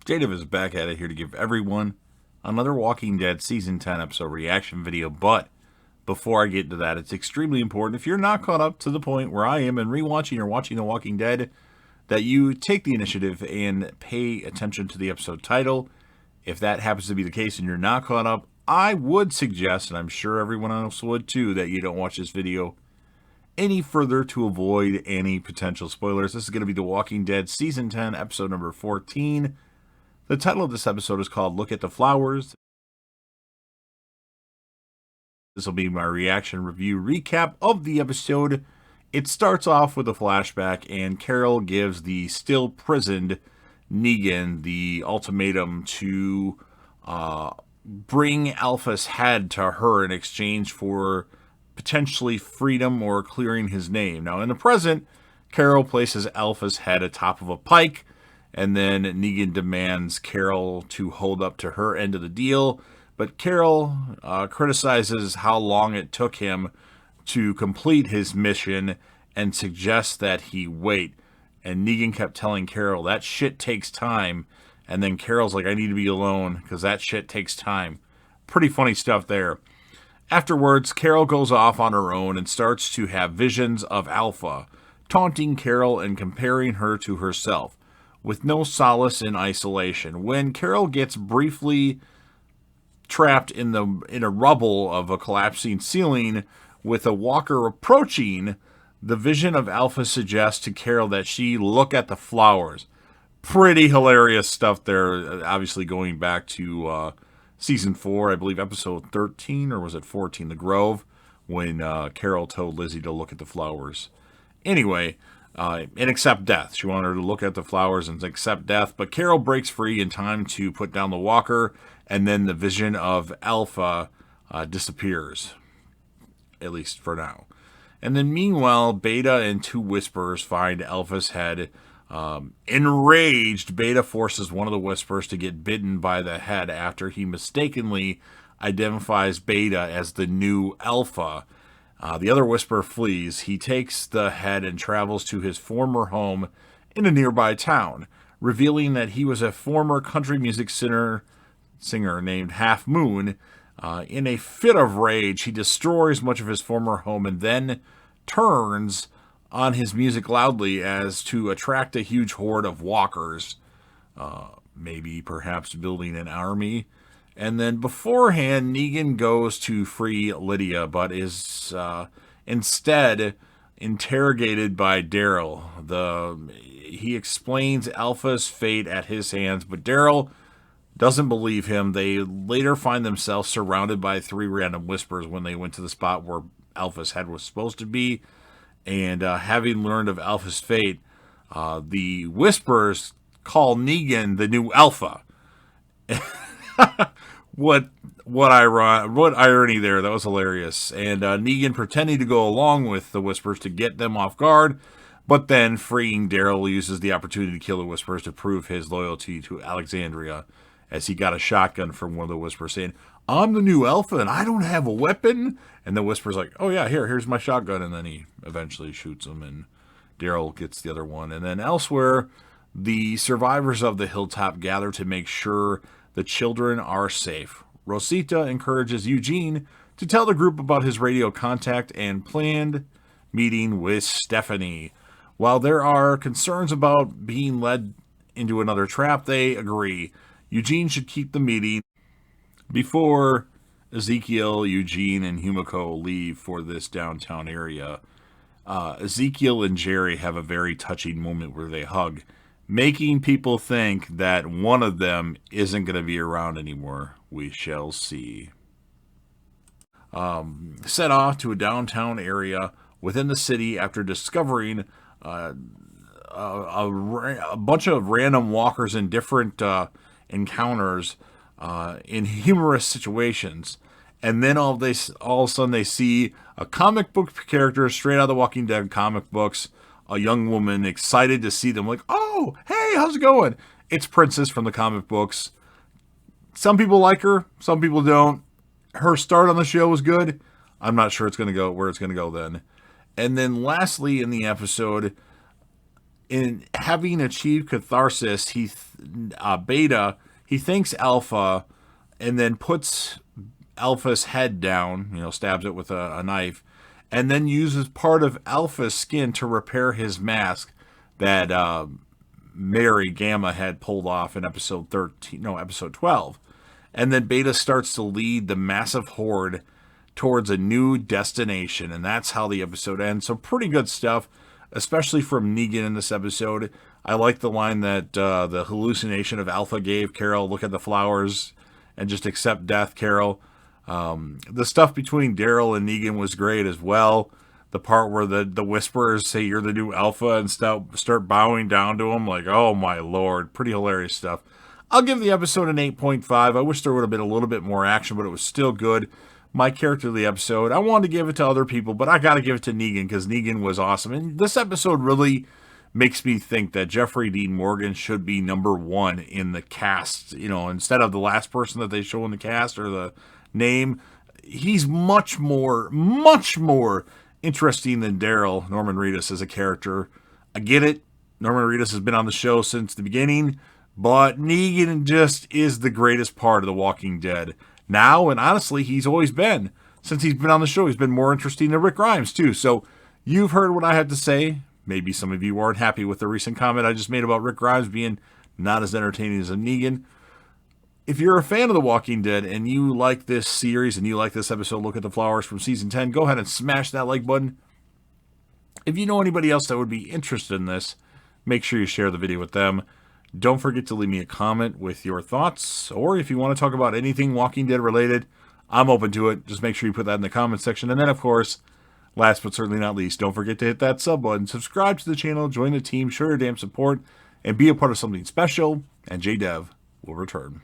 Jadav is back at it here to give everyone another Walking Dead Season 10 episode reaction video. But before I get into that, it's extremely important, if you're not caught up to the point where I am and rewatching or watching The Walking Dead, that you take the initiative and pay attention to the episode title. If that happens to be the case and you're not caught up, I would suggest, and I'm sure everyone else would too, that you don't watch this video any further to avoid any potential spoilers. This is going to be The Walking Dead Season 10, episode number 14. The title of this episode is called Look at the Flowers. This will be my reaction review recap of the episode. It starts off with a flashback, and Carol gives the still prisoned Negan the ultimatum to bring Alpha's head to her in exchange for potentially freedom or clearing his name. Now, in the present, Carol places Alpha's head atop of a pike, and then Negan demands Carol to hold up to her end of the deal. But Carol criticizes how long it took him to complete his mission and suggests that he wait. And Negan kept telling Carol, that shit takes time. And then Carol's like, I need to be alone because that shit takes time. Pretty funny stuff there. Afterwards, Carol goes off on her own and starts to have visions of Alpha, taunting Carol and comparing her to herself, with no solace in isolation. When Carol gets briefly trapped in a rubble of a collapsing ceiling with a walker approaching, the vision of Alpha suggests to Carol that she look at the flowers. Pretty hilarious stuff there, obviously going back to season 4, I believe episode 13, or was it 14, The Grove, when Carol told Lizzie to look at the flowers. Anyway, and accept death. She wanted her to look at the flowers and accept death, but Carol breaks free in time to put down the walker, and then the vision of Alpha disappears, at least for now. And then meanwhile, Beta and two Whisperers find Alpha's head. Enraged, Beta forces one of the Whisperers to get bitten by the head after he mistakenly identifies Beta as the new Alpha. The other Whisperer flees. He takes the head and travels to his former home in a nearby town, revealing that he was a former country music singer named Half Moon. In a fit of rage, he destroys much of his former home and then turns on his music loudly as to attract a huge horde of walkers, maybe perhaps building an army. And then beforehand, Negan goes to free Lydia, but is instead interrogated by Daryl. He explains Alpha's fate at his hands, but Daryl doesn't believe him. They later find themselves surrounded by 3 random Whispers when they went to the spot where Alpha's head was supposed to be. And having learned of Alpha's fate, the Whisperers call Negan the new Alpha. What irony there. That was hilarious. And Negan pretending to go along with the Whispers to get them off guard, but then freeing Daryl uses the opportunity to kill the Whispers to prove his loyalty to Alexandria, as he got a shotgun from one of the Whisperers saying, I'm the new Alpha and I don't have a weapon. And the Whisper's like, oh yeah, here's my shotgun. And then he eventually shoots him and Daryl gets the other one. And then elsewhere, the survivors of the hilltop gather to make sure the children are safe. Rosita encourages Eugene to tell the group about his radio contact and planned meeting with Stephanie. While there are concerns about being led into another trap, they agree. Eugene should keep the meeting before Ezekiel, Eugene, and Humiko leave for this downtown area. Ezekiel and Jerry have a very touching moment where they hug, making people think that one of them isn't going to be around anymore. We shall see. Set off to a downtown area within the city after discovering a bunch of random walkers in different encounters in humorous situations. And then all of a sudden they see a comic book character straight out of the Walking Dead comic books, a young woman excited to see them, like, oh, hey, how's it going? It's Princess from the comic books. Some people like her, some people don't. Her start on the show was good. I'm not sure where it's going to go then. And then lastly in the episode, in having achieved catharsis, Beta, he thanks Alpha and then puts Alpha's head down, stabs it with a knife, and then uses part of Alpha's skin to repair his mask that Mary Gamma had pulled off in episode 12. And then Beta starts to lead the massive horde towards a new destination, and that's how the episode ends. So pretty good stuff, especially from Negan in this episode. I like the line that the hallucination of Alpha gave Carol, look at the flowers and just accept death, Carol. The stuff between Daryl and Negan was great as well. The part where the whisperers say you're the new Alpha and start bowing down to him, like, oh my lord, pretty hilarious stuff. I'll give the episode an 8.5. I wish there would have been a little bit more action, but it was still good. My character of the episode, I wanted to give it to other people, but I got to give it to Negan because Negan was awesome. And this episode really makes me think that Jeffrey Dean Morgan should be number one in the cast. Instead of the last person that they show in the cast or the name, he's much more interesting than Daryl, Norman Reedus, as a character. I get it. Norman Reedus has been on the show since the beginning. But Negan just is the greatest part of The Walking Dead. Now, and honestly, he's always been. Since he's been on the show, he's been more interesting than Rick Grimes, too. So, you've heard what I had to say. Maybe some of you aren't happy with the recent comment I just made about Rick Grimes being not as entertaining as a Negan. If you're a fan of The Walking Dead and you like this series and you like this episode, Look at the Flowers from Season 10, go ahead and smash that like button. If you know anybody else that would be interested in this, make sure you share the video with them. Don't forget to leave me a comment with your thoughts, or if you want to talk about anything Walking Dead related, I'm open to it. Just make sure you put that in the comment section. And then, of course, last but certainly not least, don't forget to hit that sub button, subscribe to the channel, join the team, show your damn support, and be a part of something special, and JDev will return.